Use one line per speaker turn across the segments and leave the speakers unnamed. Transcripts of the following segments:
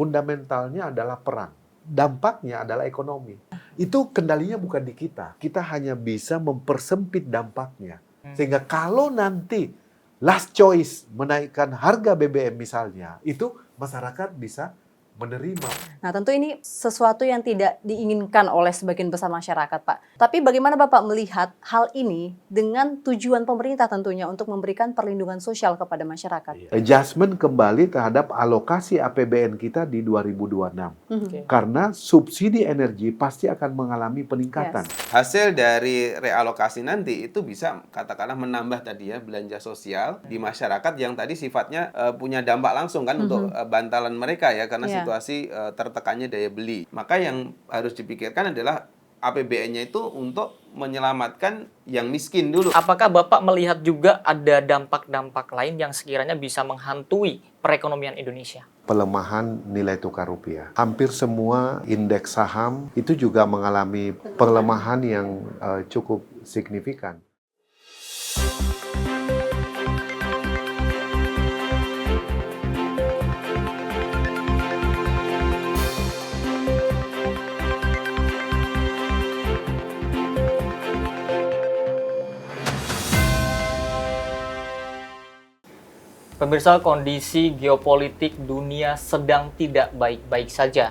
fundamentalnya adalah perang. Dampaknya adalah ekonomi. Itu kendalinya bukan di kita. Kita hanya bisa mempersempit dampaknya. Sehingga kalau nanti last choice menaikkan harga BBM misalnya, itu masyarakat bisa menerima.
Nah, tentu ini sesuatu yang tidak diinginkan oleh sebagian besar masyarakat, Pak. Tapi bagaimana Bapak melihat hal ini dengan tujuan pemerintah tentunya untuk memberikan perlindungan sosial kepada masyarakat?
Adjustment kembali terhadap alokasi APBN kita di 2026. Karena subsidi energi pasti akan mengalami peningkatan.
Hasil dari realokasi nanti itu bisa katakanlah menambah tadi ya belanja sosial di masyarakat yang tadi sifatnya punya dampak langsung kan untuk bantalan mereka ya karena situasi tertekannya daya beli. Maka yang harus dipikirkan adalah APBN-nya itu untuk menyelamatkan yang miskin dulu.
Apakah Bapak melihat juga ada dampak-dampak lain yang sekiranya bisa menghantui perekonomian Indonesia?
Pelemahan nilai tukar rupiah. Hampir semua indeks saham itu juga mengalami pelemahan yang cukup signifikan.
Pemirsa, kondisi geopolitik dunia sedang tidak baik-baik saja.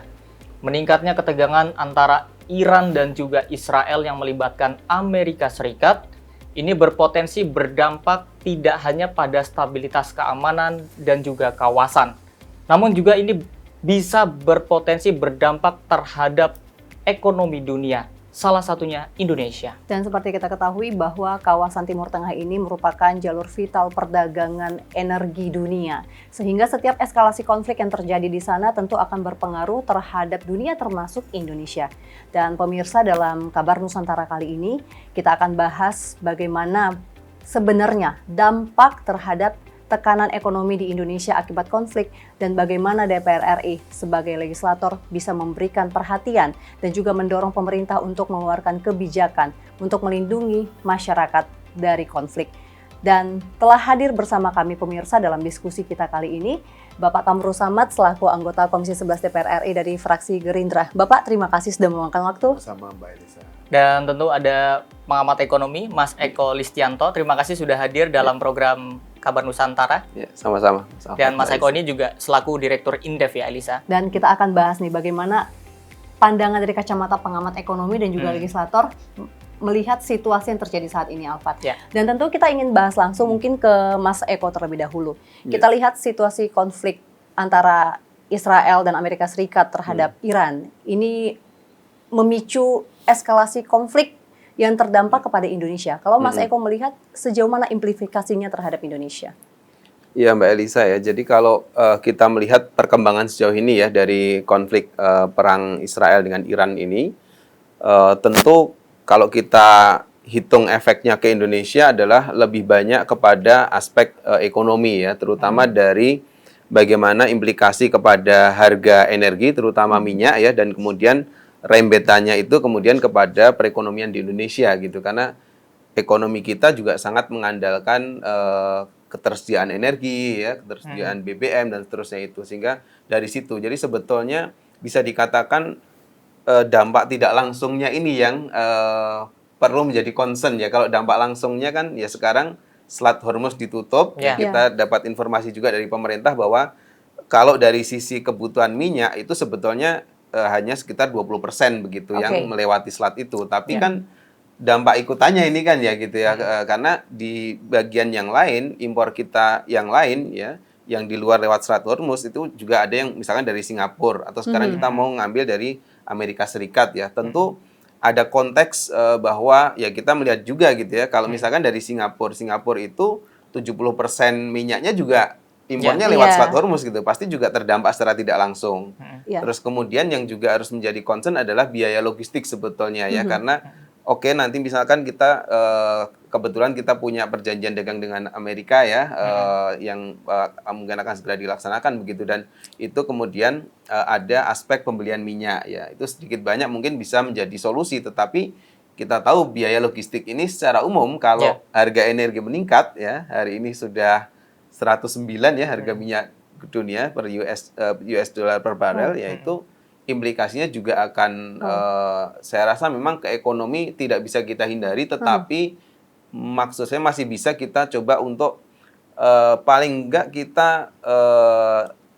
Meningkatnya ketegangan antara Iran dan juga Israel yang melibatkan Amerika Serikat ini berpotensi berdampak tidak hanya pada stabilitas keamanan dan juga kawasan, namun juga ini bisa berpotensi berdampak terhadap ekonomi dunia. Salah satunya Indonesia.
Dan seperti kita ketahui bahwa kawasan Timur Tengah ini merupakan jalur vital perdagangan energi dunia. Sehingga setiap eskalasi konflik yang terjadi di sana tentu akan berpengaruh terhadap dunia termasuk Indonesia. Dan pemirsa, dalam Kabar Nusantara kali ini kita akan bahas bagaimana sebenarnya dampak terhadap tekanan ekonomi di Indonesia akibat konflik dan bagaimana DPR RI sebagai legislator bisa memberikan perhatian dan juga mendorong pemerintah untuk mengeluarkan kebijakan untuk melindungi masyarakat dari konflik. Dan telah hadir bersama kami pemirsa dalam diskusi kita kali ini Bapak Kamrul Samad selaku anggota Komisi 11 DPR RI dari fraksi Gerindra. Bapak, terima kasih sudah meluangkan waktu.
Sama Mbak Elisa.
Dan tentu ada pengamat ekonomi Mas Eko Listianto. Terima kasih sudah hadir dalam program Kabar Nusantara.
Ya, sama-sama.
Dan Mas Eko ini juga selaku Direktur Indef ya, Elisa.
Dan kita akan bahas nih bagaimana pandangan dari kacamata pengamat ekonomi dan juga legislator melihat situasi yang terjadi saat ini, Alfat. Dan tentu kita ingin bahas langsung mungkin ke Mas Eko terlebih dahulu. Kita lihat situasi konflik antara Israel dan Amerika Serikat terhadap Iran. Ini memicu eskalasi konflik yang terdampak kepada Indonesia. Kalau Mas Eko melihat sejauh mana implikasinya terhadap Indonesia?
Iya Mbak Elisa ya, jadi kalau kita melihat perkembangan sejauh ini ya dari konflik perang Israel dengan Iran ini, tentu kalau kita hitung efeknya ke Indonesia adalah lebih banyak kepada aspek ekonomi ya, terutama dari bagaimana implikasi kepada harga energi, terutama minyak ya, dan kemudian rembetannya itu kemudian kepada perekonomian di Indonesia gitu, karena ekonomi kita juga sangat mengandalkan ketersediaan energi ya, ketersediaan BBM dan seterusnya itu, sehingga dari situ jadi sebetulnya bisa dikatakan dampak tidak langsungnya ini yang perlu menjadi concern ya. Kalau dampak langsungnya kan ya sekarang Selat Hormuz ditutup, kita dapat informasi juga dari pemerintah bahwa kalau dari sisi kebutuhan minyak itu sebetulnya hanya sekitar 20% begitu yang melewati selat itu. Tapi kan dampak ikutannya ini kan ya gitu ya, karena di bagian yang lain, impor kita yang lain ya, yang di luar lewat Selat Hormuz itu juga ada yang misalkan dari Singapura atau sekarang kita mau ngambil dari Amerika Serikat ya. Tentu ada konteks bahwa ya kita melihat juga gitu ya, kalau misalkan dari Singapura itu 70% minyaknya juga impornya lewat Selat Hormuz gitu, pasti juga terdampak secara tidak langsung. Terus kemudian yang juga harus menjadi concern adalah biaya logistik sebetulnya ya, karena nanti misalkan kita kebetulan kita punya perjanjian dagang dengan Amerika ya, yang mungkin akan segera dilaksanakan begitu, dan itu kemudian ada aspek pembelian minyak ya, itu sedikit banyak mungkin bisa menjadi solusi, tetapi kita tahu biaya logistik ini secara umum kalau harga energi meningkat ya, hari ini sudah 109 ya harga minyak dunia per US dollar per barrel, yaitu implikasinya juga akan saya rasa memang ke ekonomi tidak bisa kita hindari, tetapi maksud saya masih bisa kita coba untuk paling enggak kita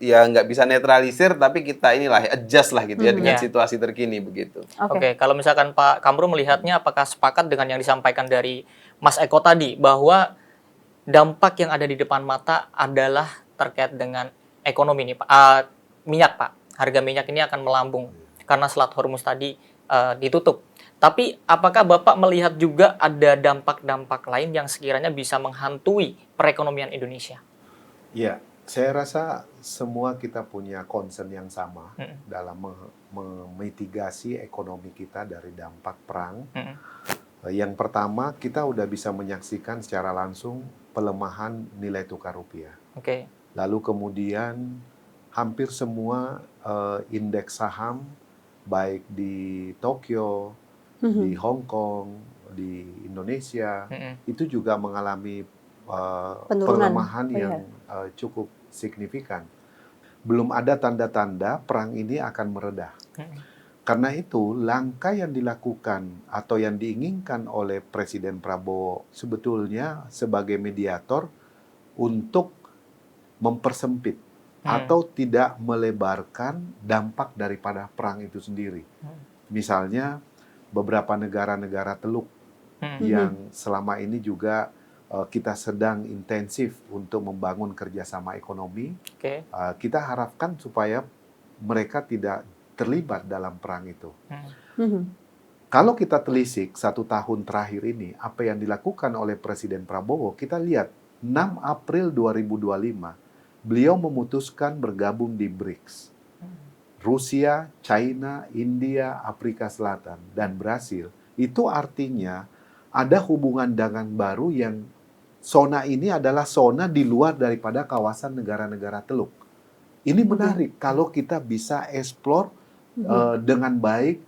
ya nggak bisa netralisir, tapi kita inilah adjust lah gitu ya dengan situasi terkini begitu.
Oke, kalau misalkan Pak Kamru melihatnya, apakah sepakat dengan yang disampaikan dari Mas Eko tadi bahwa dampak yang ada di depan mata adalah terkait dengan ekonomi nih Pak, minyak Pak, harga minyak ini akan melambung karena Selat Hormuz tadi ditutup. Tapi apakah Bapak melihat juga ada dampak-dampak lain yang sekiranya bisa menghantui perekonomian Indonesia?
Ya, saya rasa semua kita punya concern yang sama dalam memitigasi ekonomi kita dari dampak perang. Yang pertama, kita udah bisa menyaksikan secara langsung pelemahan nilai tukar rupiah.
Oke.
Lalu kemudian hampir semua indeks saham, baik di Tokyo, di Hong Kong, di Indonesia, itu juga mengalami pelemahan yang cukup signifikan. Belum ada tanda-tanda perang ini akan meredah. Karena itu, langkah yang dilakukan atau yang diinginkan oleh Presiden Prabowo sebetulnya sebagai mediator untuk mempersempit atau tidak melebarkan dampak daripada perang itu sendiri. Misalnya, beberapa negara-negara Teluk yang selama ini juga kita sedang intensif untuk membangun kerjasama ekonomi. Kita harapkan supaya mereka tidak terlibat dalam perang itu. Kalau kita telisik 1 tahun terakhir ini, apa yang dilakukan oleh Presiden Prabowo, kita lihat 6 April 2025, beliau memutuskan bergabung di BRICS. Rusia, China, India, Afrika Selatan, dan Brasil. Itu artinya ada hubungan dagang baru yang zona ini adalah zona di luar daripada kawasan negara-negara Teluk. Ini menarik kalau kita bisa explore dengan baik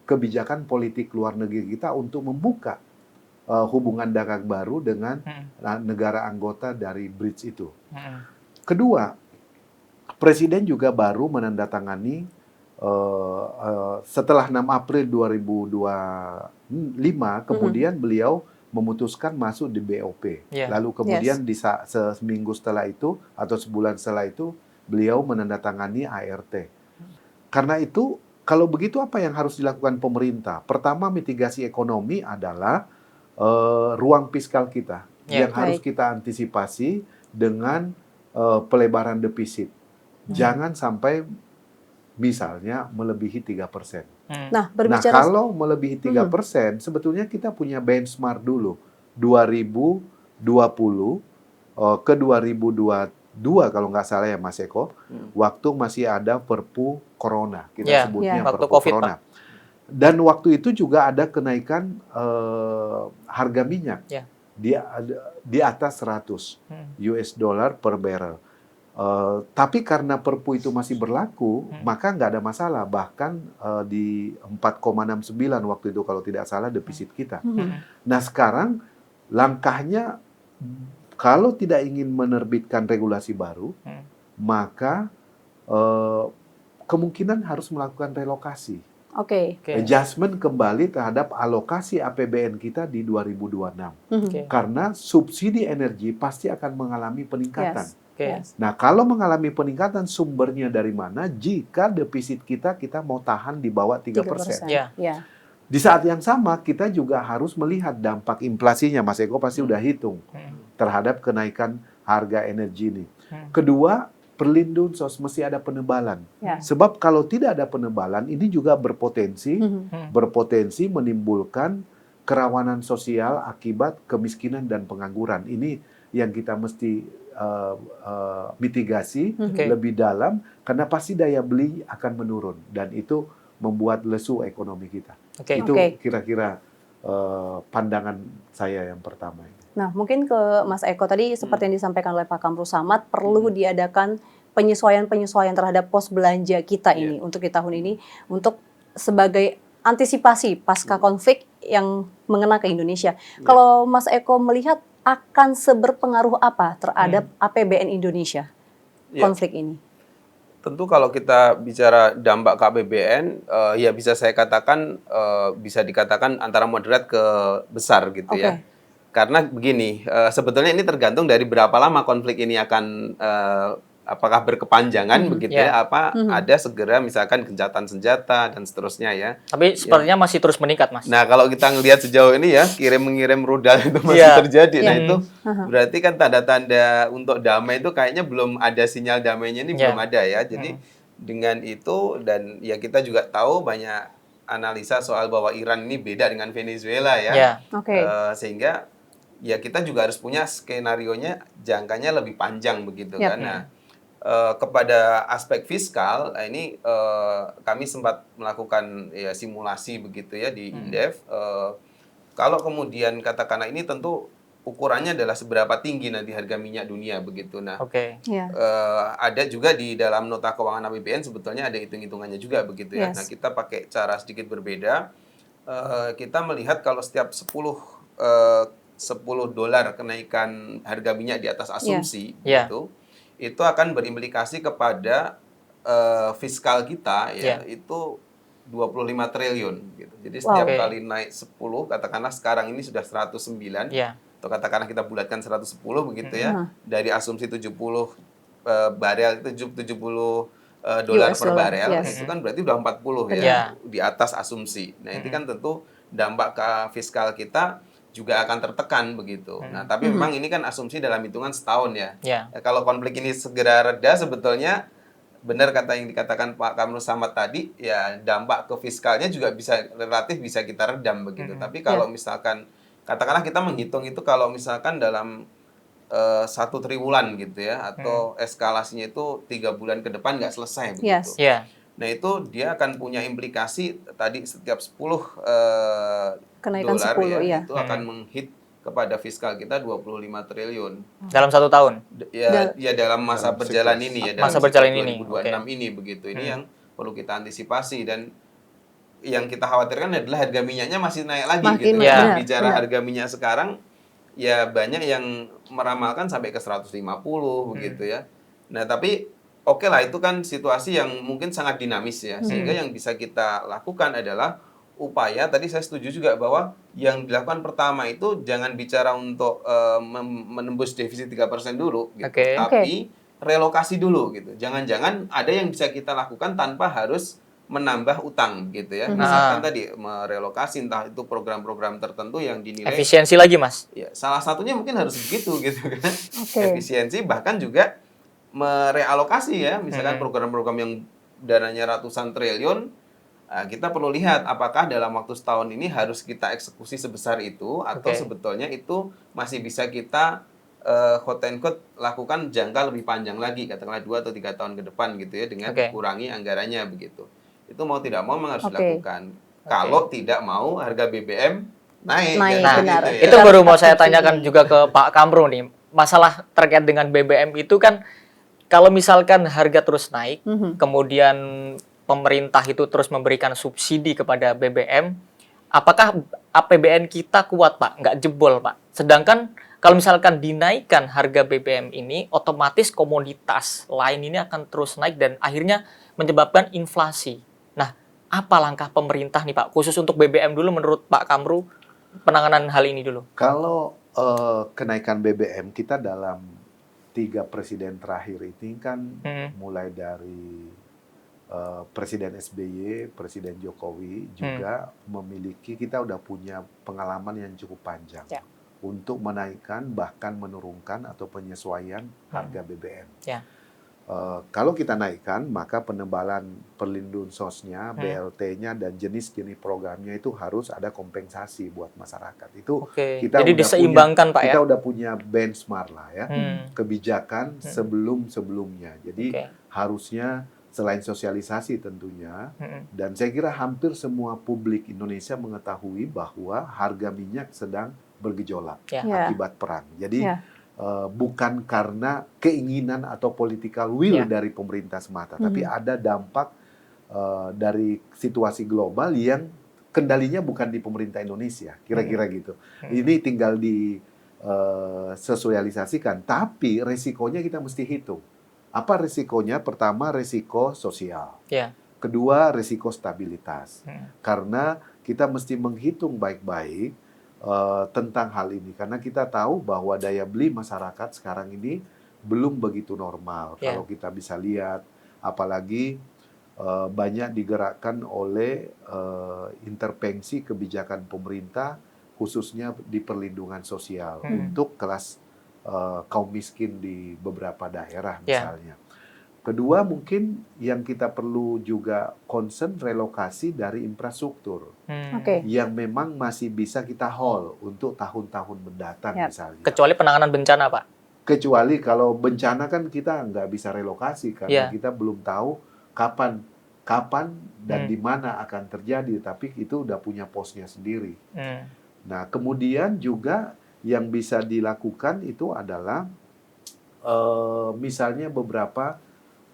kebijakan politik luar negeri kita untuk membuka hubungan dagang baru dengan negara anggota dari BRICS itu. Kedua, Presiden juga baru menandatangani setelah 6 April 2025, kemudian beliau memutuskan masuk di BOP. Lalu kemudian di seminggu setelah itu atau sebulan setelah itu, beliau menandatangani ART. Karena itu, kalau begitu apa yang harus dilakukan pemerintah? Pertama, mitigasi ekonomi adalah ruang fiskal kita yang harus kita antisipasi dengan pelebaran defisit. Jangan sampai misalnya melebihi 3%.
Nah,
kalau melebihi 3%, sebetulnya kita punya benchmark dulu. 2020 ke 2022 kalau nggak salah ya Mas Eko, waktu masih ada Perpu Corona, kita sebutnya Perpu Corona. Dan waktu itu juga ada kenaikan harga minyak di atas 100 US dollar per barrel. Tapi karena Perpu itu masih berlaku, maka nggak ada masalah. Bahkan di 4,69 waktu itu kalau tidak salah defisit kita. Nah sekarang langkahnya kalau tidak ingin menerbitkan regulasi baru, maka kemungkinan harus melakukan relokasi. Adjustment kembali terhadap alokasi APBN kita di 2026. Karena subsidi energi pasti akan mengalami peningkatan. Nah, kalau mengalami peningkatan, sumbernya dari mana? Jika defisit kita mau tahan di bawah 3%. Di saat yang sama, kita juga harus melihat dampak inflasinya. Mas Eko pasti udah hitung terhadap kenaikan harga energi ini. Kedua, perlindungan mesti ada penebalan. Sebab kalau tidak ada penebalan, ini juga berpotensi menimbulkan kerawanan sosial akibat kemiskinan dan pengangguran. Ini yang kita mesti mitigasi lebih dalam, karena pasti daya beli akan menurun dan itu membuat lesu ekonomi kita. Itu kira-kira pandangan saya yang pertama.
Nah, mungkin ke Mas Eko tadi seperti yang disampaikan oleh Pak Kamru Samad, perlu diadakan penyesuaian-penyesuaian terhadap pos belanja kita ini untuk di tahun ini untuk sebagai antisipasi pasca konflik yang mengena ke Indonesia. Kalau Mas Eko melihat akan seberpengaruh apa terhadap APBN Indonesia
Ya.
konflik ini?
Tentu kalau kita bicara dampak KPBN, ya bisa saya katakan, bisa dikatakan antara moderat ke besar gitu ya.
Oke.
Karena begini, sebetulnya ini tergantung dari berapa lama konflik ini akan, apakah berkepanjangan begitu
Ya.
ya, apa ada segera misalkan gencatan senjata dan seterusnya ya.
Tapi sepertinya masih terus meningkat, Mas.
Nah, kalau kita ngelihat sejauh ini ya, kirim-mengirim rudal itu masih
Iya.
terjadi. Nah,
Iya.
itu berarti kan tanda-tanda untuk damai itu kayaknya belum ada, sinyal damainya ini
Iya.
belum ada ya. Jadi dengan itu, dan ya kita juga tahu banyak analisa soal bahwa Iran ini beda dengan Venezuela ya.
Ya.
Oke.
Sehingga ya kita juga harus punya skenarionya jangkanya lebih panjang begitu
Yap.
kan. Nah, kepada aspek fiskal, ini kami sempat melakukan ya simulasi begitu ya di Indef. Kalau kemudian katakanlah ini tentu ukurannya adalah seberapa tinggi nanti harga minyak dunia begitu. Nah,
Oke.
Iya.
ada juga di dalam nota keuangan APBN sebetulnya ada hitung-hitungannya juga begitu ya.
Yes.
Nah, kita pakai cara sedikit berbeda. Kita melihat kalau setiap 10 dolar kenaikan harga minyak di atas asumsi
Yeah.
gitu, itu akan berimplikasi kepada fiskal kita ya, itu 25 triliun gitu. Jadi setiap
Wow.
kali naik 10, katakanlah sekarang ini sudah 109,
Ya.
atau katakanlah kita bulatkan 110 begitu ya, dari asumsi 70 barel itu 70 dolar
US
per
dollar,
barel,
yes.
itu kan berarti udah 40
Betul.
ya, di atas asumsi. Nah, itu kan tentu dampak ke fiskal kita juga akan tertekan begitu. Nah, tapi memang ini kan asumsi dalam hitungan setahun ya.
Ya.
Kalau konflik ini segera reda, sebetulnya benar kata yang dikatakan Pak Kamrul Samad tadi, ya dampak ke fiskalnya juga relatif bisa kita redam begitu. Tapi kalau misalkan katakanlah kita menghitung itu kalau misalkan dalam 1 triwulan gitu ya, atau eskalasinya itu 3 bulan ke depan nggak selesai begitu.
Yes.
Ya.
Nah, itu dia akan punya implikasi tadi setiap 10
Kenaikan
dolar
10,
ya,
iya.
itu akan menghit kepada fiskal kita 25 triliun.
Dalam 1 tahun.
Ya dalam masa
Dalam
berjalan
siklus.
ini ya,
Masa
dalam
berjalan
siklus
ini,
2026 ini begitu. Ini yang perlu kita antisipasi, dan yang kita khawatirkan adalah harga minyaknya masih naik lagi
Makin
gitu.
naik,
Kalau
benar,
bicara
benar.
harga minyak sekarang, ya banyak yang meramalkan sampai ke 150 begitu ya. Nah, tapi oke lah, itu kan situasi yang mungkin sangat dinamis ya. Sehingga yang bisa kita lakukan adalah upaya, tadi saya setuju juga bahwa yang dilakukan pertama itu jangan bicara untuk menembus defisit 3% dulu gitu.
Oke.
Tapi relokasi dulu gitu. Jangan-jangan ada yang bisa kita lakukan tanpa harus menambah utang gitu ya. Misalkan tadi merelokasi, entah itu program-program tertentu yang dinilai
Efisiensi lagi, Mas.
ya, salah satunya mungkin harus begitu gitu kan.
Oke.
Efisiensi, bahkan juga merealokasi ya, misalkan program-program yang dananya ratusan triliun, kita perlu lihat apakah dalam waktu setahun ini harus kita eksekusi sebesar itu, atau
Oke.
sebetulnya itu masih bisa kita quote and quote lakukan jangka lebih panjang lagi, katakanlah 2 atau 3 tahun ke depan gitu ya, dengan
Oke.
kurangi anggarannya begitu. Itu mau tidak mau memang harus
Oke.
dilakukan. Kalau tidak mau harga BBM naik.
Naik,
kan,
benar.
gitu ya.
Itu
Kita
baru
harus
mau saya
subsidi.
tanyakan juga ke Pak Kamru nih. Masalah terkait dengan BBM itu kan, kalau misalkan harga terus naik, kemudian pemerintah itu terus memberikan subsidi kepada BBM, apakah APBN kita kuat, Pak? Nggak jebol, Pak? Sedangkan kalau misalkan dinaikkan harga BBM ini, otomatis komoditas lain ini akan terus naik dan akhirnya menyebabkan inflasi. Nah, apa langkah pemerintah nih, Pak? Khusus untuk BBM dulu, menurut Pak Kamru, penanganan hal ini dulu.
Kalau kenaikan BBM kita dalam 3 presiden terakhir ini kan mulai dari Presiden SBY, Presiden Jokowi juga memiliki, kita udah punya pengalaman yang cukup panjang
Ya.
untuk menaikkan bahkan menurunkan atau penyesuaian harga BBM.
Ya.
Kalau kita naikkan, maka penebalan perlindungan sosnya, BLT-nya, dan jenis-jenis programnya itu harus ada kompensasi buat masyarakat. Itu
Oke.
kita
Jadi
udah
diseimbangkan, Pak, ya?
kita udah punya benchmark lah ya, kebijakan sebelum-sebelumnya. Jadi
Oke.
harusnya selain sosialisasi tentunya, dan saya kira hampir semua publik Indonesia mengetahui bahwa harga minyak sedang bergejolak
Ya.
Ya.
akibat perang. Jadi
Ya.
bukan karena keinginan atau political will
Ya.
dari pemerintah semata, tapi ada dampak dari situasi global yang kendalinya bukan di pemerintah Indonesia, kira-kira gitu. Ini tinggal di sosialisasikan, tapi resikonya kita mesti hitung. Apa risikonya? Pertama, risiko sosial.
Ya.
Kedua, risiko stabilitas.
Hmm.
Karena kita mesti menghitung baik-baik tentang hal ini. Karena kita tahu bahwa daya beli masyarakat sekarang ini belum begitu normal.
Ya.
Kalau kita bisa lihat, apalagi banyak digerakkan oleh intervensi kebijakan pemerintah, khususnya di perlindungan sosial untuk kelas kaum miskin di beberapa daerah misalnya. Kedua, mungkin yang kita perlu juga concern relokasi dari infrastruktur
Oke.
yang memang masih bisa kita hold untuk tahun-tahun mendatang misalnya.
Kecuali penanganan bencana, Pak.
Kecuali kalau bencana kan kita nggak bisa relokasi karena kita belum tahu kapan dan di mana akan terjadi, tapi itu udah punya posnya sendiri. Nah, kemudian juga yang bisa dilakukan itu adalah misalnya beberapa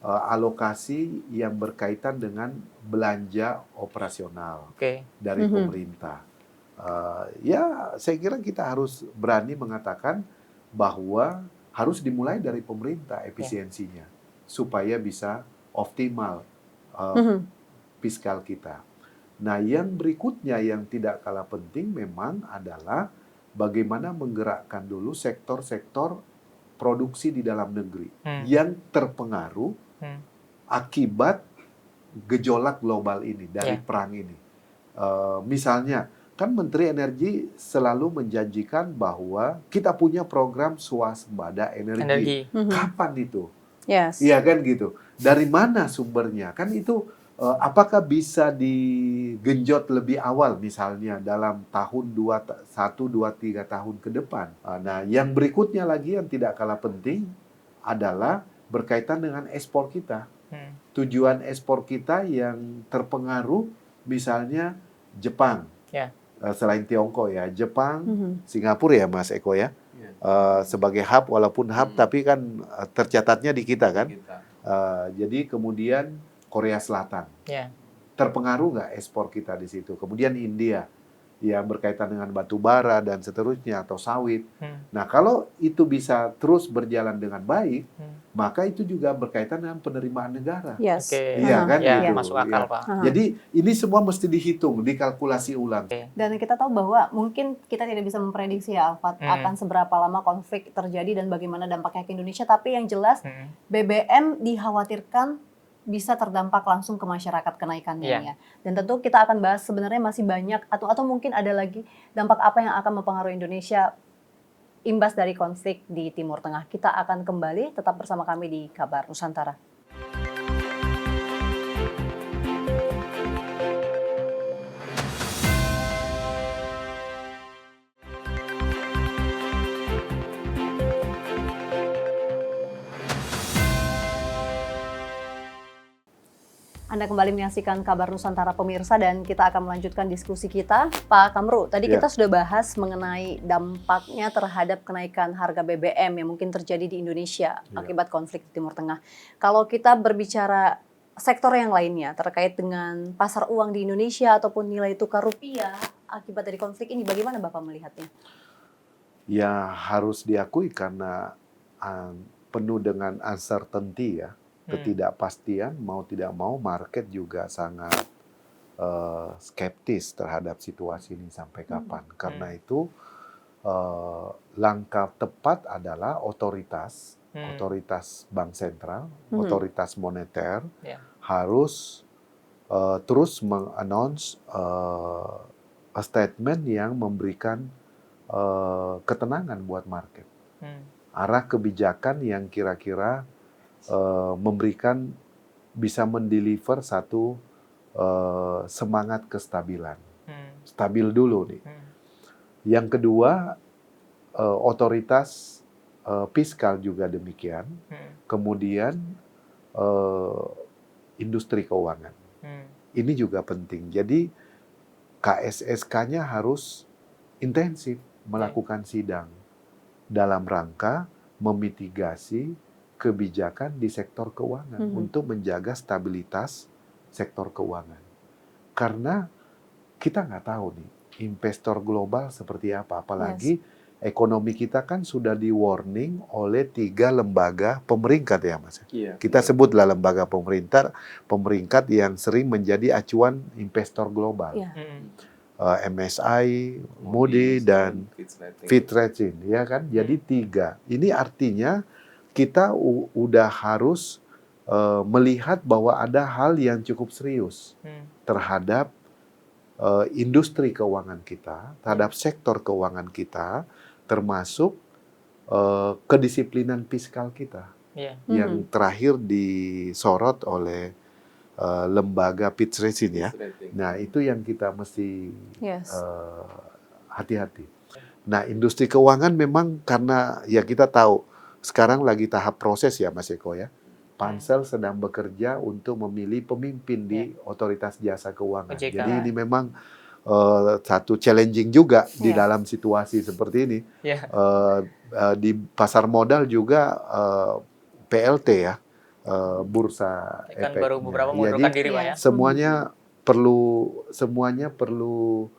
alokasi yang berkaitan dengan belanja operasional dari pemerintah. Ya, saya kira kita harus berani mengatakan bahwa harus dimulai dari pemerintah efisiensinya supaya bisa optimal fiskal kita. Nah, yang berikutnya yang tidak kalah penting memang adalah bagaimana menggerakkan dulu sektor-sektor produksi di dalam negeri yang terpengaruh akibat gejolak global ini dari perang ini. Misalnya, kan Menteri Energi selalu menjanjikan bahwa kita punya program swasembada energi. Kapan itu? Iya kan gitu. Dari mana sumbernya? Kan itu apakah bisa digenjot lebih awal misalnya dalam tahun 1, 2, 3 tahun ke depan. Nah, yang berikutnya lagi yang tidak kalah penting adalah berkaitan dengan ekspor kita. Tujuan ekspor kita yang terpengaruh misalnya Jepang. Selain Tiongkok ya, Jepang, Singapura ya Mas Eko ya. Sebagai hub, walaupun hub tapi kan tercatatnya di kita kan. Jadi kemudian Korea Selatan. Terpengaruh nggak ekspor kita di situ? Kemudian India yang berkaitan dengan batu bara dan seterusnya atau sawit. Nah, kalau itu bisa terus berjalan dengan baik, maka itu juga berkaitan dengan penerimaan negara. Iya kan? Gitu.
Masuk akal, Pak.
Jadi ini semua mesti dihitung, dikalkulasi ulang.
Dan kita tahu bahwa mungkin kita tidak bisa memprediksi ya, Alfat, akan seberapa lama konflik terjadi dan bagaimana dampaknya ke Indonesia. Tapi yang jelas BBM dikhawatirkan bisa terdampak langsung ke masyarakat kenaikannya ya. Dan tentu kita akan bahas sebenarnya masih banyak atau mungkin ada lagi dampak apa yang akan mempengaruhi Indonesia imbas dari konflik di Timur Tengah. Kita akan kembali tetap bersama kami di Kabar Nusantara. Anda kembali menyaksikan Kabar Nusantara pemirsa dan kita akan melanjutkan diskusi kita. Pak Kamru, tadi kita sudah bahas mengenai dampaknya terhadap kenaikan harga BBM yang mungkin terjadi di Indonesia akibat konflik di Timur Tengah. Kalau kita berbicara sektor yang lainnya terkait dengan pasar uang di Indonesia ataupun nilai tukar rupiah akibat dari konflik ini, bagaimana Bapak melihatnya?
Ya harus diakui karena penuh dengan uncertainty ya. Ketidakpastian, mau tidak mau market juga sangat skeptis terhadap situasi ini sampai kapan. Karena itu langkah tepat adalah otoritas bank sentral, otoritas moneter harus terus mengannounce statement yang memberikan ketenangan buat market. Arah kebijakan yang kira-kira memberikan bisa mendeliver satu semangat kestabilan. Stabil dulu nih. Yang kedua, otoritas fiskal juga demikian. Kemudian industri keuangan. Ini juga penting. Jadi KSSK-nya harus intensif melakukan sidang dalam rangka memitigasi kebijakan di sektor keuangan untuk menjaga stabilitas sektor keuangan. Karena kita nggak tahu nih investor global seperti apa, apalagi ekonomi kita kan sudah di-warning oleh 3 lembaga pemeringkat ya Mas.
Iya.
Kita sebutlah lembaga pemeringkat yang sering menjadi acuan investor global.
Iya.
MSI, Moody, dan Fitch Ratings, ya kan? Jadi 3. Ini artinya kita udah harus melihat bahwa ada hal yang cukup serius terhadap industri keuangan kita, terhadap sektor keuangan kita, termasuk kedisiplinan fiskal kita. Yang terakhir disorot oleh lembaga Fitch Ratings ya. Nah, itu yang kita mesti hati-hati. Nah, industri keuangan memang karena ya kita tahu sekarang lagi tahap proses ya Mas Eko ya. Pansel sedang bekerja untuk memilih pemimpin di Otoritas Jasa Keuangan.
OJK.
Jadi ini memang satu challenging juga di dalam situasi seperti ini. Di pasar modal juga PLT ya. Bursa
Kan
efek.
baru beberapa
Jadi
mengundurkan diri Pak ya.
semuanya perlu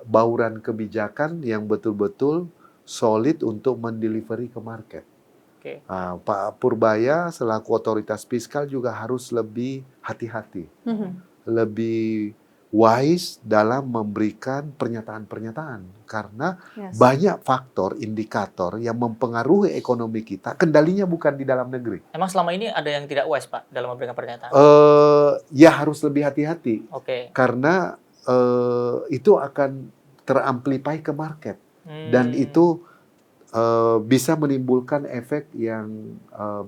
bauran kebijakan yang betul-betul solid untuk mendelivery ke market. Pak Purbaya selaku otoritas fiskal juga harus lebih hati-hati, lebih wise dalam memberikan pernyataan-pernyataan karena banyak faktor indikator yang mempengaruhi ekonomi kita, kendalinya bukan di dalam negeri.
Emang selama ini ada yang tidak wise Pak dalam memberikan pernyataan?
Ya harus lebih hati-hati karena itu akan teramplify ke market dan itu bisa menimbulkan efek yang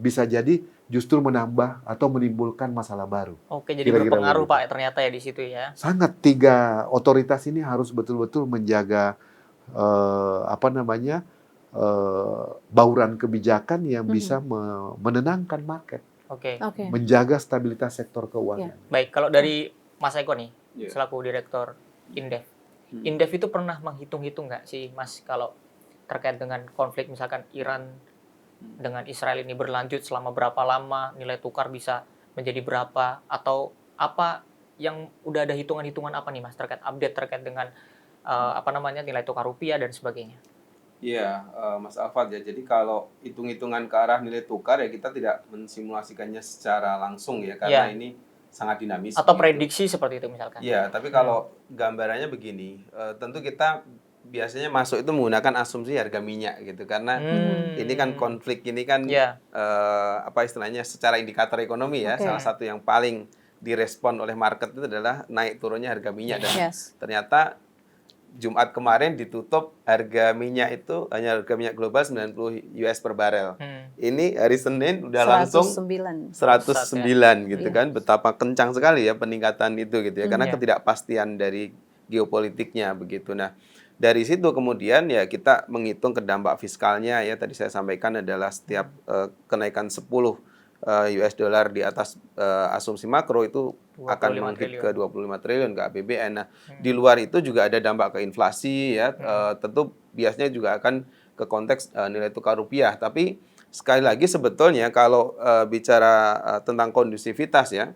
bisa jadi justru menambah atau menimbulkan masalah baru.
Jadi berpengaruh Pak ternyata ya di situ ya.
Sangat 3 otoritas ini harus betul-betul menjaga bauran kebijakan yang bisa menenangkan market, menjaga stabilitas sektor keuangan.
Baik, kalau dari Mas Eko nih selaku Direktur Indef, Indef itu pernah menghitung-hitung nggak sih Mas kalau terkait dengan konflik misalkan Iran dengan Israel ini berlanjut selama berapa lama, nilai tukar bisa menjadi berapa, atau apa yang udah ada hitungan-hitungan apa nih Mas terkait update terkait dengan nilai tukar rupiah dan sebagainya?
Iya, Mas Alfad ya. Jadi kalau hitung-hitungan ke arah nilai tukar ya kita tidak mensimulasikannya secara langsung ya karena ini sangat dinamis.
Atau prediksi seperti itu misalkan?
Iya, tapi kalau gambarannya begini, tentu kita biasanya masuk itu menggunakan asumsi harga minyak gitu karena ini kan konflik ini kan istilahnya secara indikator ekonomi ya salah satu yang paling direspon oleh market itu adalah naik turunnya harga minyak dan ternyata Jumat kemarin ditutup harga minyak itu hanya harga minyak global 90 US per barel. Ini hari Senin udah langsung 109 gitu kan. Betapa kencang sekali ya peningkatan itu gitu ya karena ketidakpastian dari geopolitiknya begitu. Nah, dari situ kemudian ya kita menghitung kedampak fiskalnya ya tadi saya sampaikan adalah setiap kenaikan 10 US dollar di atas asumsi makro itu akan menghit ke 25 triliun ke APBN. Nah, di luar itu juga ada dampak ke inflasi ya. Tentu biasanya juga akan ke konteks nilai tukar rupiah. Tapi sekali lagi sebetulnya kalau bicara tentang kondusivitas ya,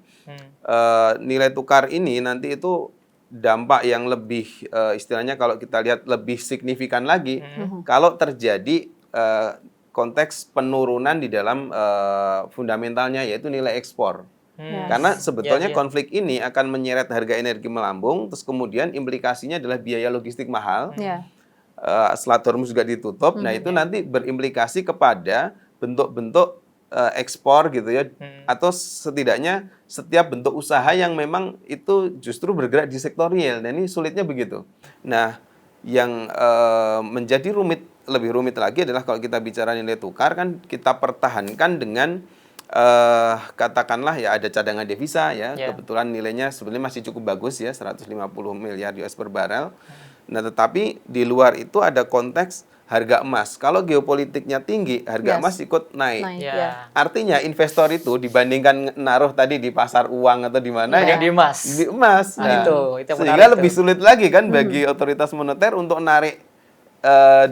nilai tukar ini nanti itu dampak yang lebih istilahnya kalau kita lihat lebih signifikan lagi kalau terjadi konteks penurunan di dalam fundamentalnya yaitu nilai ekspor. Karena sebetulnya konflik ini akan menyeret harga energi melambung, terus kemudian implikasinya adalah biaya logistik mahal. Selat Hormuz juga ditutup. Nah, itu nanti berimplikasi kepada bentuk-bentuk ekspor gitu ya, atau setidaknya setiap bentuk usaha yang memang itu justru bergerak di sektor real, dan ini sulitnya begitu. Nah, yang menjadi lebih rumit lagi adalah kalau kita bicara nilai tukar kan kita pertahankan dengan katakanlah ya ada cadangan devisa ya, kebetulan nilainya sebenarnya masih cukup bagus ya 150 miliar US per barel. Nah, tetapi di luar itu ada konteks harga emas. Kalau geopolitiknya tinggi, harga emas ikut naik. Artinya investor itu dibandingkan naruh tadi di pasar uang atau di mana ya
di emas.
Di emas. Nah,
itu
sehingga lebih sulit lagi kan bagi otoritas moneter untuk narik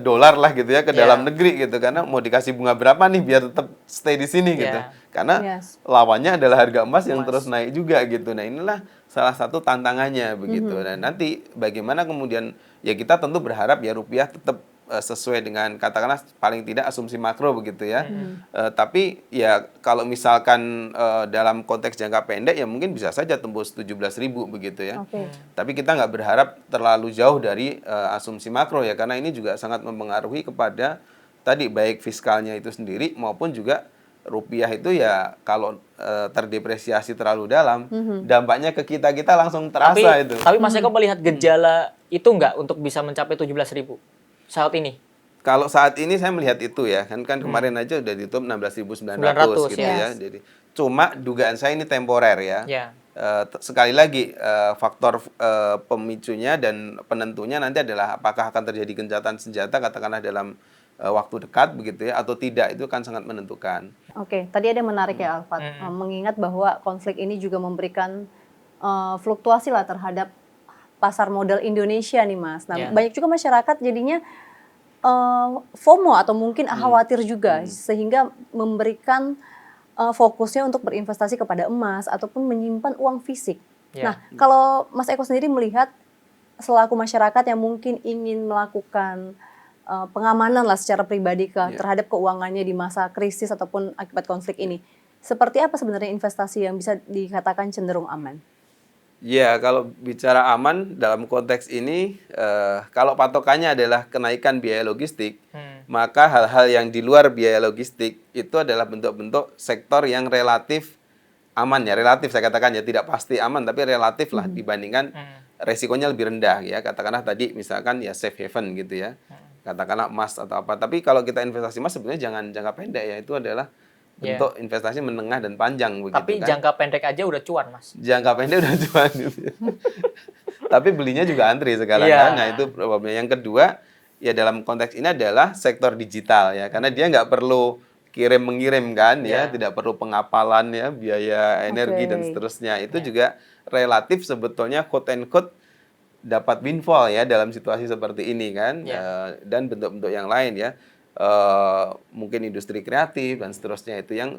dolar lah gitu ya ke dalam negeri gitu karena mau dikasih bunga berapa nih biar tetap stay di sini gitu. Karena lawannya adalah harga emas yang terus naik juga gitu. Nah, inilah salah satu tantangannya begitu. Dan nanti bagaimana kemudian ya kita tentu berharap ya rupiah tetap sesuai dengan katakanlah paling tidak asumsi makro begitu ya. Tapi ya kalau misalkan dalam konteks jangka pendek ya mungkin bisa saja tembus 17.000 begitu ya.
Oke.
Tapi kita nggak berharap terlalu jauh dari asumsi makro ya, karena ini juga sangat mempengaruhi kepada tadi baik fiskalnya itu sendiri maupun juga rupiah itu ya kalau terdepresiasi terlalu dalam, dampaknya ke kita langsung terasa itu.
Tapi Mas Eko melihat gejala itu nggak untuk bisa mencapai 17.000 saat ini?
Kalau saat ini saya melihat itu ya, kan kemarin aja udah ditutup 16.900 gitu ya.
yes.
Jadi cuma dugaan saya ini temporer ya.
Ya.
Sekali lagi faktor pemicunya dan penentunya nanti adalah apakah akan terjadi gencatan senjata katakanlah dalam waktu dekat begitu ya atau tidak, itu kan sangat menentukan.
Oke, tadi ada yang menarik ya Alfat, mengingat bahwa konflik ini juga memberikan fluktuasi lah terhadap pasar modal Indonesia nih Mas. Nah, banyak juga masyarakat jadinya FOMO atau mungkin khawatir juga sehingga memberikan fokusnya untuk berinvestasi kepada emas ataupun menyimpan uang fisik. Nah, kalau Mas Eko sendiri melihat selaku masyarakat yang mungkin ingin melakukan pengamanan lah secara pribadi terhadap keuangannya di masa krisis ataupun akibat konflik ini, seperti apa sebenarnya investasi yang bisa dikatakan cenderung aman?
Ya, kalau bicara aman dalam konteks ini, kalau patokannya adalah kenaikan biaya logistik, maka hal-hal yang di luar biaya logistik itu adalah bentuk-bentuk sektor yang relatif aman ya, relatif saya katakan ya, tidak pasti aman tapi relatif lah dibandingkan resikonya lebih rendah ya. Katakanlah tadi misalkan ya safe haven gitu ya, katakanlah emas atau apa. Tapi kalau kita investasi emas sebenarnya jangan jangka pendek ya, itu adalah bentuk investasi menengah dan panjang begitu.
Tapi
kan.
jangka pendek aja udah cuan Mas.
Jangka pendek udah cuan gitu ya. Tapi belinya juga antri sekarang kan. Nah itu problemnya. Yang kedua ya dalam konteks ini adalah sektor digital ya, karena dia nggak perlu kirim-mengirim kan ya, tidak perlu pengapalan ya, biaya energi dan seterusnya. Itu juga relatif sebetulnya quote and quote dapat windfall ya dalam situasi seperti ini kan. Dan bentuk-bentuk yang lain ya. Mungkin industri kreatif dan seterusnya itu yang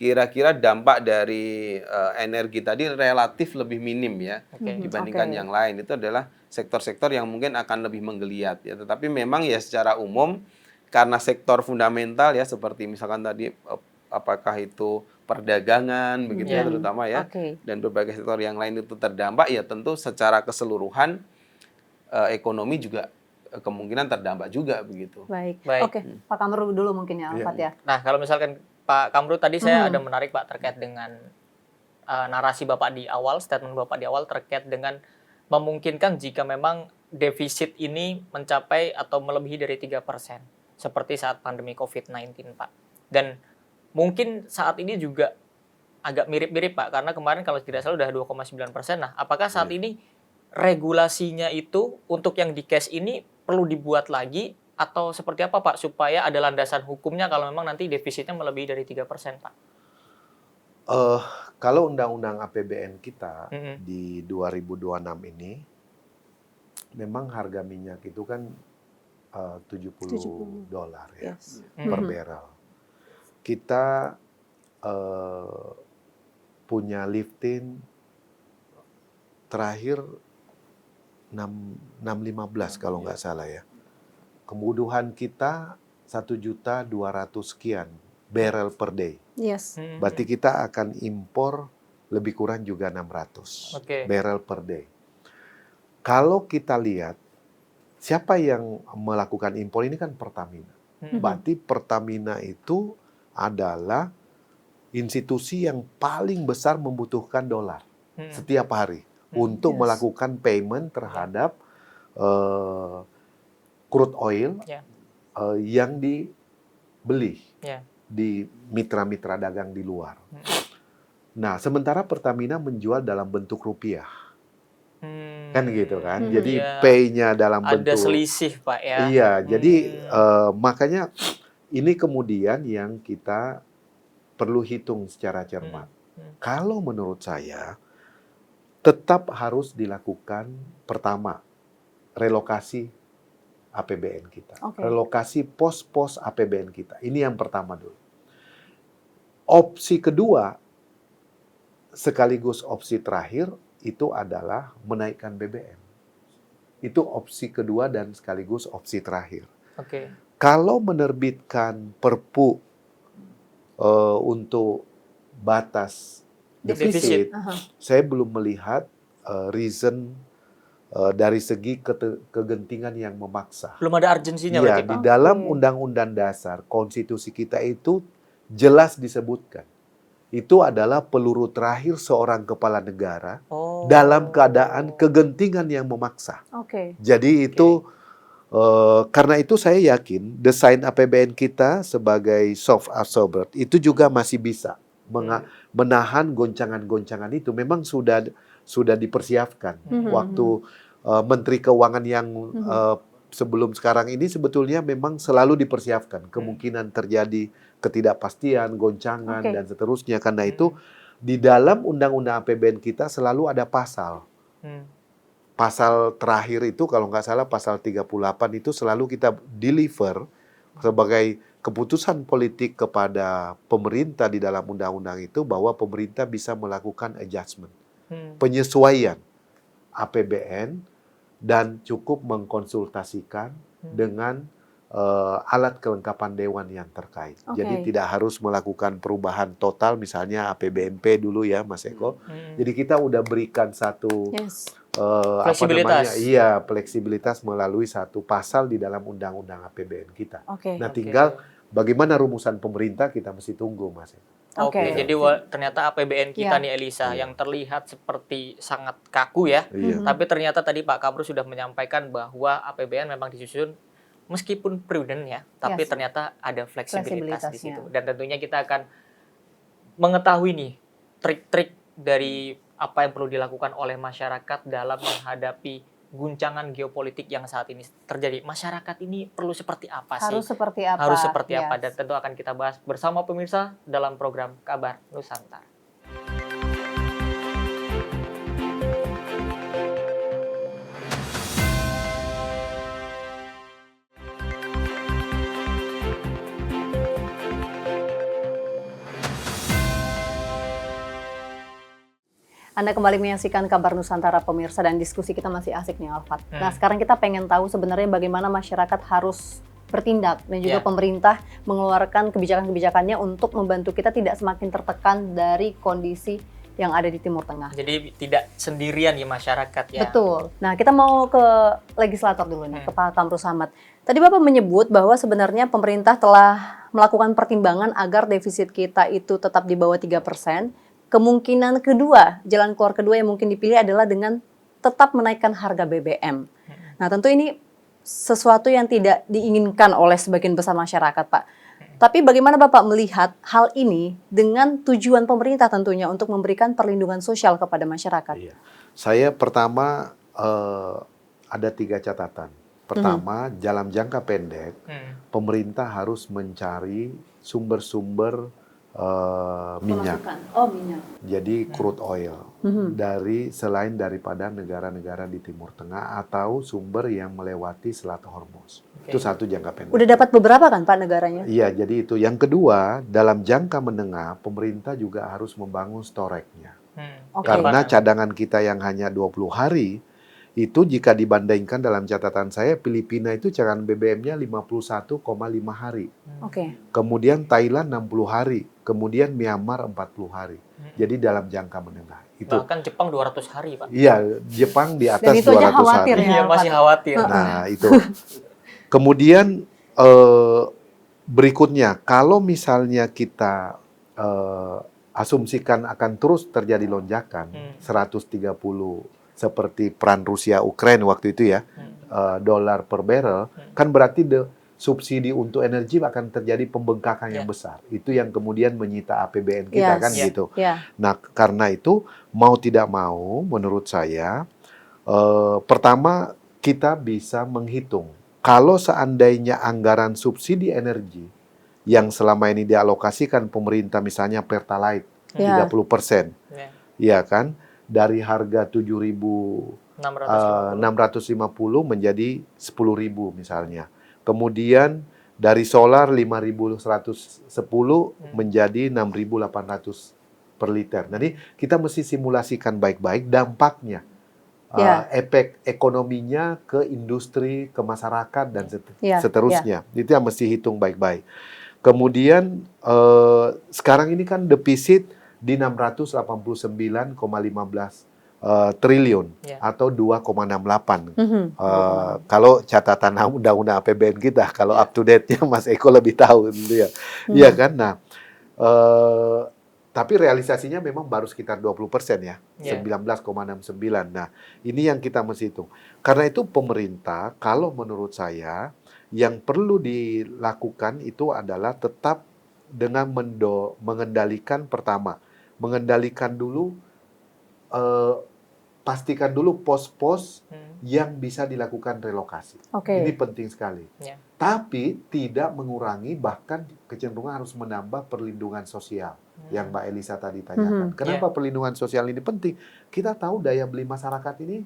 kira-kira dampak dari energi tadi relatif lebih minim ya dibandingkan yang lain. Itu adalah sektor-sektor yang mungkin akan lebih menggeliat ya. Tetapi memang ya secara umum karena sektor fundamental ya seperti misalkan tadi apakah itu perdagangan begitu ya terutama ya, dan berbagai sektor yang lain itu terdampak ya, tentu secara keseluruhan ekonomi juga kemungkinan terdampak juga begitu.
Baik. Oke, Pak Kamru dulu mungkin ya, Alfat ya.
Nah, kalau misalkan Pak Kamru tadi saya ada menarik Pak terkait dengan narasi Bapak di awal, statement Bapak di awal terkait dengan memungkinkan jika memang defisit ini mencapai atau melebihi dari 3%, seperti saat pandemi COVID-19, Pak. Dan mungkin saat ini juga agak mirip-mirip, Pak, karena kemarin kalau tidak salah udah 2,9%. Nah, apakah saat ini regulasinya itu untuk yang di cash ini perlu dibuat lagi atau seperti apa Pak supaya ada landasan hukumnya kalau memang nanti defisitnya melebihi dari 3% Pak?
Kalau undang-undang APBN kita di 2026 ini memang harga minyak itu kan $70 ya per barrel. Kita punya lifting terakhir 615 kalau nggak salah ya. Kebutuhan kita 1.200.000 sekian barrel per day.
Yes.
Berarti kita akan impor lebih kurang juga 600 barrel per day. Kalau kita lihat siapa yang melakukan impor ini kan Pertamina. Berarti Pertamina itu adalah institusi yang paling besar membutuhkan dolar setiap hari untuk melakukan payment terhadap crude oil yang dibeli di mitra-mitra dagang di luar. Nah, sementara Pertamina menjual dalam bentuk rupiah. Kan gitu kan. Jadi pay-nya dalam bentuk...
Ada selisih, Pak ya.
Iya, jadi makanya ini kemudian yang kita perlu hitung secara cermat. Kalau menurut saya, tetap harus dilakukan pertama, relokasi APBN kita. Relokasi pos-pos APBN kita. Ini yang pertama dulu. Opsi kedua, sekaligus opsi terakhir, itu adalah menaikkan BBM. Itu opsi kedua dan sekaligus opsi terakhir.
Oke.
Kalau menerbitkan Perpu untuk batas defisit,
Aha.
saya belum melihat reason dari segi kegentingan yang memaksa.
Belum ada urgensinya
Iya,
berarti,
di
Pak?
dalam
Oke.
Undang-Undang Dasar, konstitusi kita itu jelas disebutkan. Itu adalah peluru terakhir seorang kepala negara
Oh.
dalam keadaan kegentingan yang memaksa.
Oke.
Jadi itu karena itu saya yakin desain APBN kita sebagai soft absorber itu juga masih bisa menahan goncangan-goncangan itu. Memang sudah dipersiapkan.
Mhm.
Waktu Menteri Keuangan yang sebelum sekarang ini sebetulnya memang selalu dipersiapkan kemungkinan terjadi ketidakpastian, goncangan
Oke.
dan seterusnya. Karena itu di dalam Undang-Undang APBN kita selalu ada pasal.
Hmm.
Pasal terakhir itu kalau nggak salah pasal 38 itu selalu kita deliver sebagai keputusan politik kepada pemerintah di dalam undang-undang itu bahwa pemerintah bisa melakukan adjustment, penyesuaian APBN dan cukup mengkonsultasikan dengan alat kelengkapan dewan yang terkait.
Oke.
Jadi tidak harus melakukan perubahan total misalnya APBNP dulu ya Mas Eko. Jadi kita udah berikan satu
Yes.
Fleksibilitas.
fleksibilitas melalui satu pasal di dalam undang-undang APBN kita.
Oke.
Nah, tinggal bagaimana rumusan pemerintah kita mesti tunggu, Mas.
Oke,
Oke.
jadi ternyata APBN kita
Iya.
nih Elisa
Iya.
yang terlihat seperti sangat kaku ya.
Iya.
Tapi ternyata tadi Pak Kapru sudah menyampaikan bahwa APBN memang disusun meskipun prudent ya, tapi
Yes.
ternyata ada fleksibilitas di
Fleksibilitasnya.
situ. Dan tentunya kita akan mengetahui nih trik-trik dari apa yang perlu dilakukan oleh masyarakat dalam menghadapi guncangan geopolitik yang saat ini terjadi. Masyarakat ini perlu seperti apa sih?
Harus seperti apa?
Harus seperti apa?
Yes.
Dan tentu akan kita bahas bersama pemirsa dalam program Kabar Nusantara.
Anda kembali menyaksikan Kabar Nusantara pemirsa dan diskusi kita masih asik nih Alfat. Nah sekarang kita pengen tahu sebenarnya bagaimana masyarakat harus bertindak dan juga
Ya.
pemerintah mengeluarkan kebijakan-kebijakannya untuk membantu kita tidak semakin tertekan dari kondisi yang ada di Timur Tengah.
Jadi tidak sendirian di masyarakat ya.
Betul. Nah kita mau ke legislator dulu nih, ke Pak Kamru Samad. Tadi Bapak menyebut bahwa sebenarnya pemerintah telah melakukan pertimbangan agar defisit kita itu tetap di bawah 3%. Kemungkinan kedua, jalan keluar kedua yang mungkin dipilih adalah dengan tetap menaikkan harga BBM. Nah tentu ini sesuatu yang tidak diinginkan oleh sebagian besar masyarakat, Pak. Tapi bagaimana Bapak melihat hal ini dengan tujuan pemerintah tentunya untuk memberikan perlindungan sosial kepada masyarakat?
Iya. Saya pertama ada 3 catatan. Pertama, dalam jangka pendek, pemerintah harus mencari sumber-sumber minyak.
Pemasukan. Oh, minyak.
Jadi crude oil selain daripada negara-negara di Timur Tengah atau sumber yang melewati Selat Hormuz. Itu satu jangka pendek.
Udah dapat beberapa kan Pak negaranya?
Iya, jadi itu. Yang kedua, dalam jangka menengah, pemerintah juga harus membangun storage-nya.
Oke.
Karena cadangan kita yang hanya 20 hari, itu jika dibandingkan dalam catatan saya, Filipina itu cadangan BBM-nya 51,5 hari.
Oke.
Kemudian Thailand 60 hari. Kemudian Myanmar 40 hari. Jadi dalam jangka menengah. Itu.
Bahkan Jepang 200 hari, Pak.
Iya, Jepang di atas
Dan itu aja
200
khawatir
hari.
ya.
Iya, masih khawatir.
Nah, itu. Kemudian berikutnya, kalau misalnya kita asumsikan akan terus terjadi lonjakan 130 seperti perang Rusia Ukraina waktu itu ya, dolar per barrel, kan berarti subsidi untuk energi akan terjadi pembengkakan yang besar. Itu yang kemudian menyita APBN kita kan gitu.
Yeah.
Nah, karena itu mau tidak mau menurut saya pertama kita bisa menghitung kalau seandainya anggaran subsidi energi yang selama ini dialokasikan pemerintah misalnya Pertalite 30%, ya kan, dari harga 7.650 menjadi 10.000 misalnya. Kemudian dari solar 5.110 menjadi 6.800 per liter. Jadi kita mesti simulasikan baik-baik dampaknya efek ekonominya ke industri, ke masyarakat dan
Ya,
seterusnya. Itu yang mesti hitung baik-baik. Kemudian sekarang ini kan defisit di 689,15 triliun
Ya.
atau 2,68.
Mhm.
Kalau catatan undang-undang APBN kita, kalau
Ya.
up to date-nya Mas Eko lebih tahu gitu ya. Iya kan? Nah, tapi realisasinya memang baru sekitar 20% ya,
Ya.
19,69. Nah, ini yang kita mesti hitung. Karena itu pemerintah, kalau menurut saya, yang perlu dilakukan itu adalah tetap dengan mengendalikan pertama, mengendalikan dulu, pastikan dulu pos-pos yang bisa dilakukan relokasi.
Oke.
Ini penting sekali.
Ya.
Tapi tidak mengurangi, bahkan kecenderungan harus menambah perlindungan sosial yang Mbak Elisa tadi tanyakan. Kenapa perlindungan sosial ini penting? Kita tahu daya beli masyarakat ini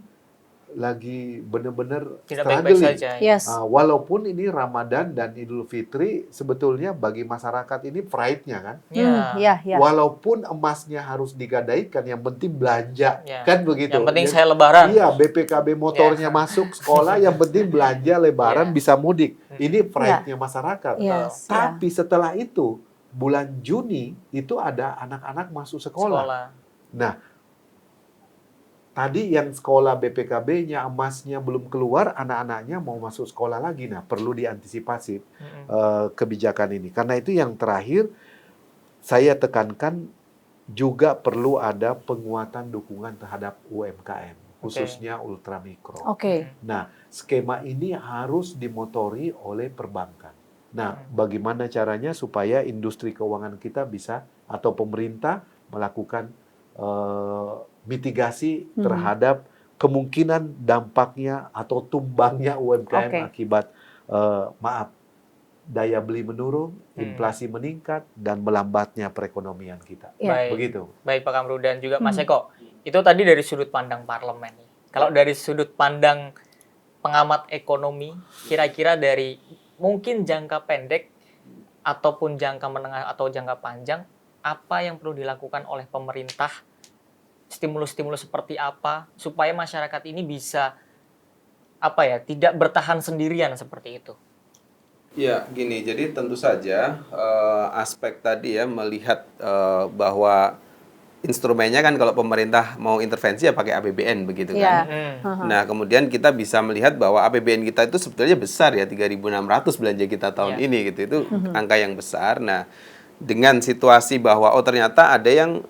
lagi benar-benar
Tidak baik-baik
struggling.
saja.
Yes.
Walaupun ini Ramadan dan Idul Fitri, sebetulnya bagi masyarakat ini pride-nya kan.
Ya.
Ya.
Walaupun emasnya harus digadaikan, yang penting belanja,
Ya.
kan begitu.
Yang penting
Ya,
saya lebaran.
Iya, BPKB motornya masuk sekolah, yang penting belanja lebaran
Ya.
bisa mudik. Ini pride-nya masyarakat.
Yes.
Tapi setelah itu, bulan Juni itu ada anak-anak masuk sekolah. Nah, tadi yang sekolah BPKB-nya, emasnya belum keluar, anak-anaknya mau masuk sekolah lagi. Nah, perlu diantisipasi kebijakan ini. Karena itu yang terakhir, saya tekankan juga perlu ada penguatan dukungan terhadap UMKM, khususnya ultramikro.
Oke.
Nah, skema ini harus dimotori oleh perbankan. Nah, bagaimana caranya supaya industri keuangan kita bisa, atau pemerintah melakukan mitigasi terhadap kemungkinan dampaknya atau tumbangnya UMKM akibat daya beli menurun, inflasi meningkat, dan melambatnya perekonomian kita.
Baik.
Begitu.
Baik Pak Kamru dan juga Mas Eko. Itu tadi dari sudut pandang parlemen. Kalau dari sudut pandang pengamat ekonomi, kira-kira dari mungkin jangka pendek ataupun jangka menengah atau jangka panjang, apa yang perlu dilakukan oleh pemerintah? Stimulus-stimulus seperti apa supaya masyarakat ini bisa tidak bertahan sendirian seperti itu?
Ya, gini, jadi tentu saja aspek tadi ya melihat bahwa instrumennya kan kalau pemerintah mau intervensi ya pakai APBN begitu kan. Nah, kemudian kita bisa melihat bahwa APBN kita itu sebetulnya besar ya, 3.600 belanja kita tahun ini gitu. Itu angka yang besar. Nah, dengan situasi bahwa ternyata ada yang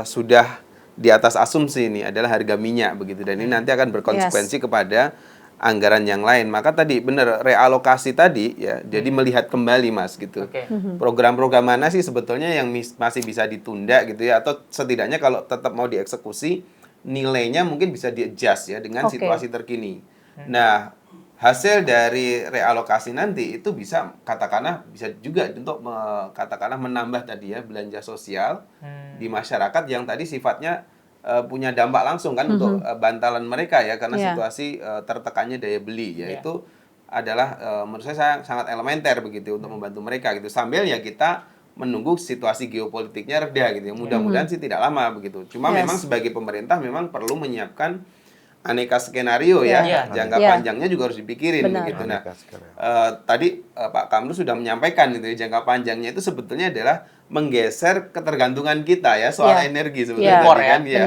sudah di atas asumsi ini adalah harga minyak begitu, dan ini nanti akan berkonsekuensi kepada anggaran yang lain. Maka tadi benar realokasi tadi ya, jadi melihat kembali Mas gitu. Program-program mana sih sebetulnya yang masih bisa ditunda gitu ya, atau setidaknya kalau tetap mau dieksekusi nilainya mungkin bisa di-adjust ya dengan situasi terkini. Nah, hasil dari realokasi nanti itu bisa bisa juga untuk katakanlah menambah tadi ya belanja sosial di masyarakat yang tadi sifatnya punya dampak langsung kan untuk bantalan mereka ya, karena situasi tertekannya daya beli ya. Itu adalah menurut saya sangat elementer begitu untuk membantu mereka gitu, sambil ya kita menunggu situasi geopolitiknya reda gitu ya. Mudah-mudahan sih tidak lama begitu. Cuma memang sebagai pemerintah memang perlu menyiapkan aneka skenario ya, jangka panjangnya juga harus dipikirin begitu. Nah, tadi Pak Kamru sudah menyampaikan gitu ya, jangka panjangnya itu sebetulnya adalah menggeser ketergantungan kita ya soal energi sebetulnya kan ya.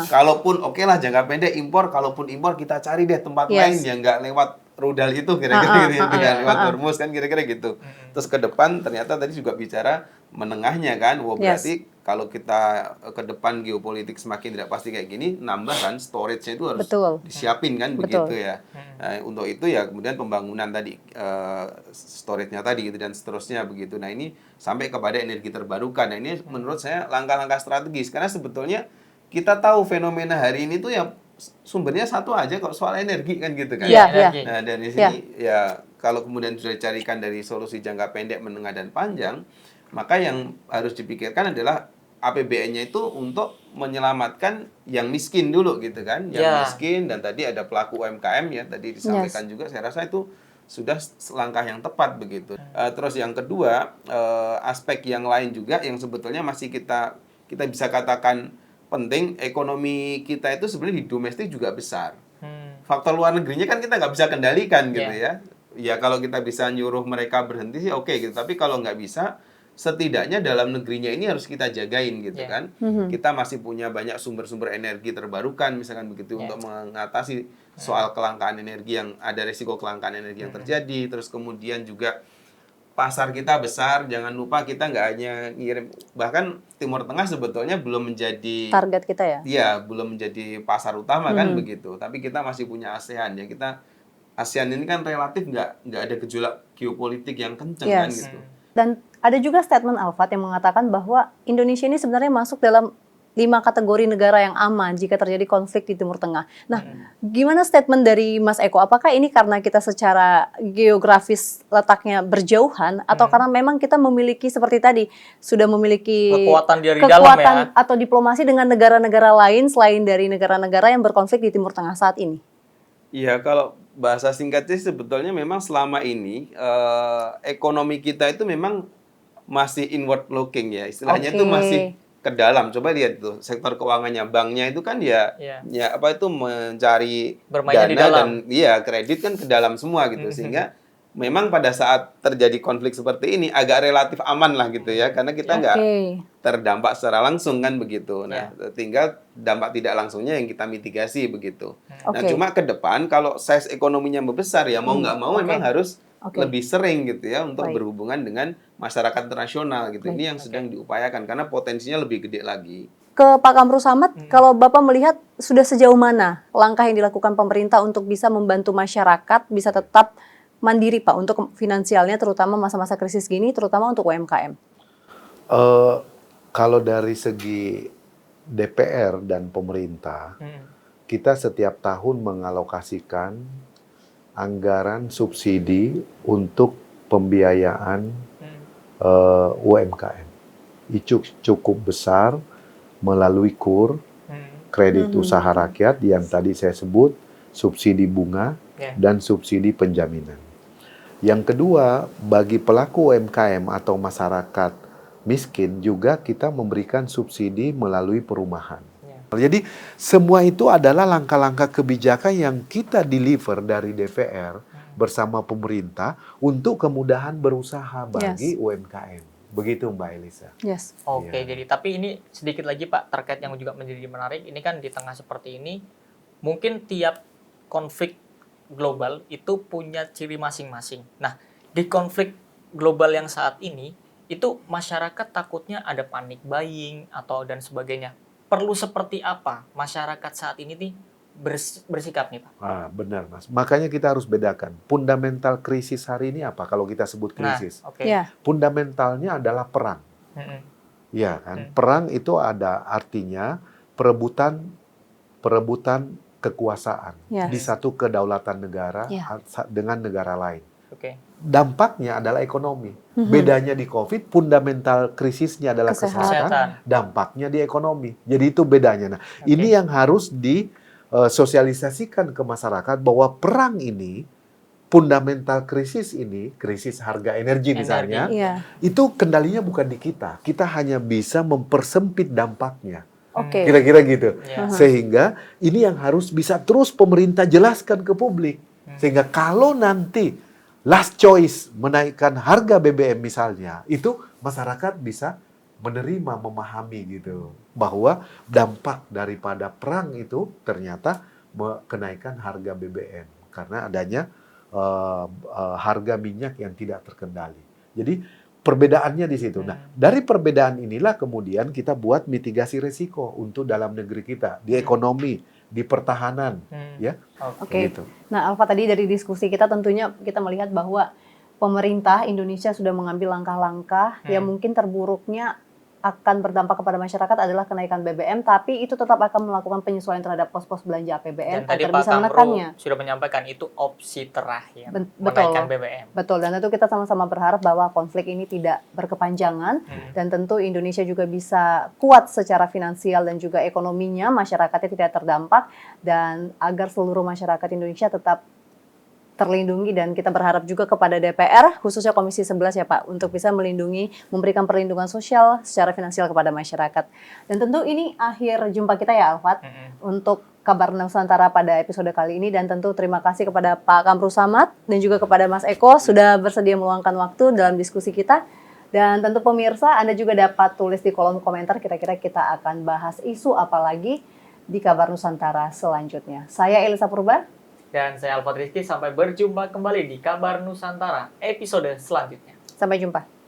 Kalaupun lah jangka pendek impor, kalaupun impor kita cari deh tempat lain yang nggak lewat rudal itu kira-kira gitu, tidak lewat Hormuz kan kira-kira gitu. Terus ke depan ternyata tadi juga bicara menengahnya kan, berarti kalau kita ke depan geopolitik semakin tidak pasti kayak gini, nambah kan storage-nya itu harus disiapin kan begitu ya. Nah, untuk itu ya kemudian pembangunan tadi storage-nya tadi gitu dan seterusnya begitu. Nah, ini sampai kepada energi terbarukan. Nah, ini menurut saya langkah-langkah strategis, karena sebetulnya kita tahu fenomena hari ini tuh ya sumbernya satu aja kok, soal energi kan gitu kan. Nah, dari sini ya kalau kemudian sudah dicarikan dari solusi jangka pendek, menengah dan panjang, maka yang harus dipikirkan adalah APBN-nya itu untuk menyelamatkan yang miskin dulu gitu kan, yang miskin, dan tadi ada pelaku UMKM ya tadi disampaikan juga, saya rasa itu sudah langkah yang tepat begitu. Terus yang kedua, aspek yang lain juga yang sebetulnya masih kita bisa katakan penting ekonomi kita itu sebenarnya di domestik juga besar. Faktor luar negerinya kan kita nggak bisa kendalikan gitu ya. Ya kalau kita bisa nyuruh mereka berhenti sih oke gitu. Tapi kalau nggak bisa, setidaknya dalam negerinya ini harus kita jagain gitu kan. Kita masih punya banyak sumber-sumber energi terbarukan misalkan begitu untuk mengatasi soal kelangkaan energi yang ada resiko kelangkaan energi yang terjadi. Terus kemudian juga pasar kita besar, jangan lupa kita nggak hanya ngirim, bahkan Timur Tengah sebetulnya belum menjadi
Target kita ya?
Iya, belum menjadi pasar utama kan begitu. Tapi kita masih punya ASEAN ya. ASEAN ini kan relatif nggak ada gejolak geopolitik yang kenceng kan
Yes.
gitu.
Dan ada juga statement Alfat yang mengatakan bahwa Indonesia ini sebenarnya masuk dalam 5 kategori negara yang aman jika terjadi konflik di Timur Tengah. Nah, gimana statement dari Mas Eko? Apakah ini karena kita secara geografis letaknya berjauhan atau karena memang kita memiliki seperti tadi sudah memiliki
Kekuatan dari dalam ya.
atau diplomasi dengan negara-negara lain selain dari negara-negara yang berkonflik di Timur Tengah saat ini?
Iya, kalau bahasa singkatnya sebetulnya memang selama ini ekonomi kita itu memang masih inward looking ya. Istilahnya itu masih ke dalam. Coba lihat tuh sektor keuangannya, banknya itu kan ya apa itu mencari
Bermainnya
dana
di dalam.
dan iya kredit kan ke dalam semua gitu. Sehingga memang pada saat terjadi konflik seperti ini agak relatif aman lah gitu ya, karena kita nggak terdampak secara langsung kan begitu. Nah, tinggal dampak tidak langsungnya yang kita mitigasi begitu. Nah, cuma ke depan kalau size ekonominya membesar ya mau nggak mau memang harus lebih sering gitu ya untuk berhubungan dengan masyarakat internasional gitu. Ini yang sedang diupayakan karena potensinya lebih gede lagi.
Ke Pak Kamru Samad, kalau Bapak melihat sudah sejauh mana langkah yang dilakukan pemerintah untuk bisa membantu masyarakat bisa tetap mandiri Pak untuk finansialnya terutama masa-masa krisis gini terutama untuk UMKM?
Kalau dari segi DPR dan pemerintah, kita setiap tahun mengalokasikan anggaran subsidi untuk pembiayaan UMKM. Itu cukup besar melalui KUR, kredit usaha rakyat yang tadi saya sebut, subsidi bunga, dan subsidi penjaminan. Yang kedua, bagi pelaku UMKM atau masyarakat miskin juga kita memberikan subsidi melalui perumahan. Jadi semua itu adalah langkah-langkah kebijakan yang kita deliver dari DPR bersama pemerintah untuk kemudahan berusaha bagi UMKM. Begitu Mbak Elisa.
Oke, jadi tapi ini sedikit lagi Pak terkait yang juga menjadi menarik. Ini kan di tengah seperti ini, mungkin tiap konflik global itu punya ciri masing-masing. Nah, di konflik global yang saat ini, itu masyarakat takutnya ada panic buying atau dan sebagainya. Perlu seperti apa masyarakat saat ini nih bersikap nih Pak?
Benar Mas. Makanya kita harus bedakan. Fundamental krisis hari ini apa kalau kita sebut krisis? Fundamentalnya adalah perang. Ya kan? Perang itu ada artinya perebutan kekuasaan di satu kedaulatan negara dengan negara lain. Dampaknya adalah ekonomi. Bedanya di COVID, fundamental krisisnya adalah kesehatan, dampaknya di ekonomi. Jadi itu bedanya. Nah, ini yang harus disosialisasikan ke masyarakat bahwa perang ini, fundamental krisis ini, krisis harga energi misalnya, itu kendalinya bukan di kita. Kita hanya bisa mempersempit dampaknya. Kira-kira gitu. Sehingga ini yang harus bisa terus pemerintah jelaskan ke publik. Sehingga kalau nanti last choice menaikkan harga BBM misalnya, itu masyarakat bisa menerima, memahami gitu. Bahwa dampak daripada perang itu ternyata kenaikan harga BBM. Karena adanya harga minyak yang tidak terkendali. Jadi perbedaannya di situ. Nah, dari perbedaan inilah kemudian kita buat mitigasi risiko untuk dalam negeri kita, di ekonomi, di pertahanan, ya. Gitu.
Nah, Alfa tadi dari diskusi kita tentunya kita melihat bahwa pemerintah Indonesia sudah mengambil langkah-langkah yang mungkin terburuknya akan berdampak kepada masyarakat adalah kenaikan BBM, tapi itu tetap akan melakukan penyesuaian terhadap pos-pos belanja APBN
agar
bisa menekannya.
Sudah menyampaikan itu opsi terakhir, menaikkan BBM.
Betul, dan tentu kita sama-sama berharap bahwa konflik ini tidak berkepanjangan dan tentu Indonesia juga bisa kuat secara finansial dan juga ekonominya, masyarakatnya tidak terdampak dan agar seluruh masyarakat Indonesia tetap terlindungi, dan kita berharap juga kepada DPR, khususnya Komisi 11 ya Pak, untuk bisa melindungi, memberikan perlindungan sosial secara finansial kepada masyarakat. Dan tentu ini akhir jumpa kita ya Alfat, untuk Kabar Nusantara pada episode kali ini, dan tentu terima kasih kepada Pak Kamru Samad dan juga kepada Mas Eko sudah bersedia meluangkan waktu dalam diskusi kita. Dan tentu pemirsa, Anda juga dapat tulis di kolom komentar kira-kira kita akan bahas isu apa lagi di Kabar Nusantara selanjutnya. Saya Elisa Purba.
Dan saya Alfat Rizky, sampai berjumpa kembali di Kabar Nusantara episode selanjutnya.
Sampai jumpa.